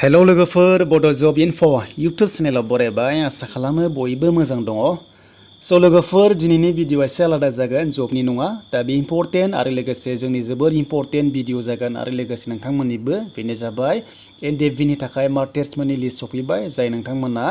Hello लोगोफोर बड' जब info YouTube चेनेलाव बरायबाय आसा खालामो बयबो मोजां दङ। स' लोगोफोर दिनैनि भिडिअ एसे आलादा जागोन जबनि नङा दा बे इम्परटेन्ट आरो लोगोसे जोंनि जोबोर इम्परटेन्ट भिडिअ जागोन आरो लोगोसे नोंथांमोननिबो बेनो जाबाय NDFB थाखाय मार्टार्सफोरनि लिस्ट सफैबाय जाय नोंथांमोना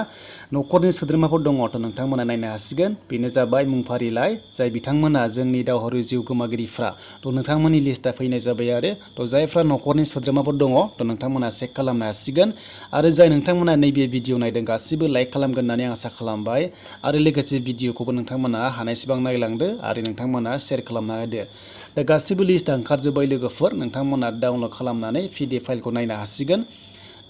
न'खरनि सोद्रोमाफोर दङ थ' नोंथांमोना नायनो हासिगोन बेनो जाबाय मुं फारिलाइ जाय बिथांमोना जोंनि दावहारु जिउ गोमागिरिफ्रा थ' नोंथांमोननि लिस्टआ फैनाय जाबाय आरो थ' जायफ्रा न'खरनि सोद्रोमाफोर दङ थ' नोंथांमोना चेक खालामनो हासिगोन आरो जाय नोंथांमोना नैबे भिडिअ नायदों गासिबो लाइक खालामगोन होननानै आं आसा खालामबाय आरो लोगोसे भिडिअखौबो नोंथांमोना हानायसेबां नायलांदो आरो नोंथांमोना शेयार खालामना होदो। दा गासिबो लिस्टआ ओंखारजोब्बाय लोगोफोर नोंथांमोना डाउनलड खालामनानै PDF फाइलखौ नायनो हासिगोन।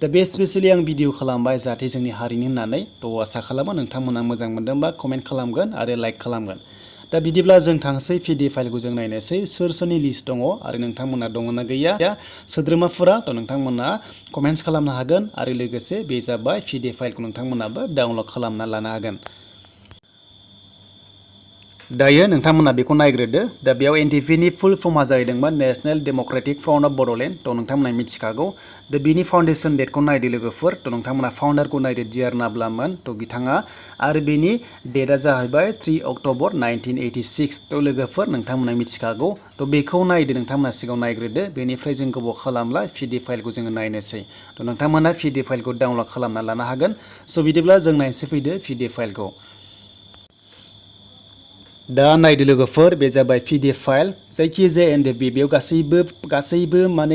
दा बे स्पेसियली आं भिडिअ खालामबाय जाहाथे जोंनि हारिनि होननानै थ' आसा खालामो नोंथांमोना मोजां मोनदोंबा कमेन्ट खालामगोन आरो लाइक खालामगोन। दा बिदिब्ला जों थांसै PDF फाइलखौ जों नायनोसै सोर सोरनि लिस्ट दङ आरो नोंथांमोना दङना गैया सोद्रोमाफोरा थ' नोंथांमोना कमेन्ट्स खालामनो हागोन आरो लोगोसे बे जाबाय PDF फाइलखौ नोंथांमोनाबो डाउनलड खालामना लानो हागोन। दायो नोंथांमोना बेखौ नायग्रोदो दा बेयाव NDFBनि फुल फर्मआ जाहैदोंमोन national democratic front of Bodoland थ' नोंथांमोना मिथिखागौ दा बिनि फाउन्डेसन डेटखौ नायदो लोगोफोर थ' नोंथांमोना फाउन्डारखौ नायदो डिआर नाब्लामोन थ' बिथाङा आरो बेनि डेटआ जाहैबाय 3 अक्ट'बर 1986 थ' लोगोफोर नोंथांमोना मिथिखागौ थ' बेखौ नायदो नोंथांमोना सिगाङाव नायग्रोदो बेनिफ्राय जों गोबाव खालामला PDF फाइलखौ जोङो नायनोसै थ' नोंथांमोना PDF फाइलखौ डाउनलड खालामना लानो हागोन। स' बिदिब्ला जों नायनोसै फैदो PDF फाइलखौ। दा नायदो लोगोफोर बे जाबाय PDF फाइल जायखिजाया NDFB बेयाव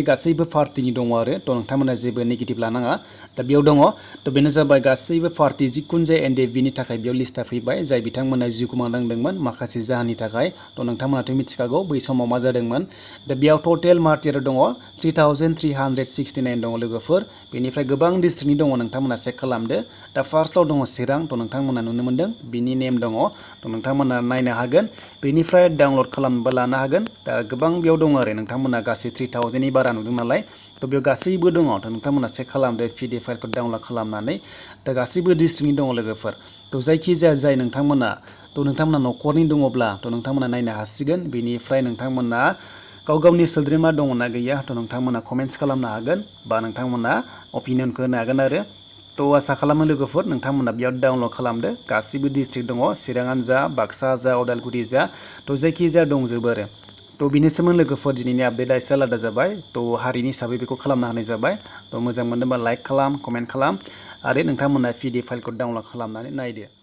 गासैबो पार्टिनि दङ आरो थ' नोंथांमोना जेबो नेगेटिभ लानाङा दा बेयाव दङ थ' बेनो जाबाय गासैबो पार्टि जिखुनु जाया NDFBनि थाखाय बेयाव लिस्टआ फैबाय जाय बिथांमोना जिउ गोमानांदोंमोन माखासे जाहोननि थाखाय थ' नोंथांमोनाथ' मिथिखागौ बै समाव मा जादोंमोन दा बेयाव टटेल मार्टिर दङ 3369 दङ लोगोफोर बेनिफ्राय गोबां डिस्ट्रिक्टनि दङ नोंथांमोना चेक खालामदो दा फार्स्टआव दङ चिरां थ' नोंथांमोना नुनो मोन्दों बिनि नेम दङ थ' नोंथांमोना नायनो हागोन बेनिफ्राय डाउनलड खालामनोबो लानो हागोन दा गोबां बेयाव दङ आरो नोंथांमोना गासै 3000नि बारा नुदों नालाय थ' बेयाव गासैबो दङ थ' नोंथांमोना चेक खालामदो PDF फाइलखौ डाउनलड खालामनानै दा गासैबो डिस्ट्रिक्टनि दङ लोगोफोर थ' जायखिजाया जाय नोंथांमोना न'खरनि दङब्ला थ' नोंथांमोना नायनो हासिगोन बेनिफ्राय नोंथांमोना गाव गावनि सोद्रोमा दङना गैया थ' नोंथांमोना कमेन्ट्स खालामनो हागोन बा नोंथांमोना अपिनियनखौ होनो हागोन आरो थ' आसा खालामो लोगोफोर नोंथांमोना बेयाव डाउनलड खालामदो गासिबो डिस्ट्रिक्ट दङ चिराङानो जा बाक्सा जा उदालगुरि जा थ' जायखिजाया दंजोबो आरो थ' बिनिसोमोन लोगोफोर दिनैनि आपडेटआ एसे आलादा जाबाय थ' हारिनि हिसाबै बेखौ खालामना होनाय जाबाय थ' मोजां मोनदोंबा लाइक खालाम कमेन्ट खालाम आरो नोंथांमोना PDF फाइलखौ डाउनलड खालामनानै नायदो।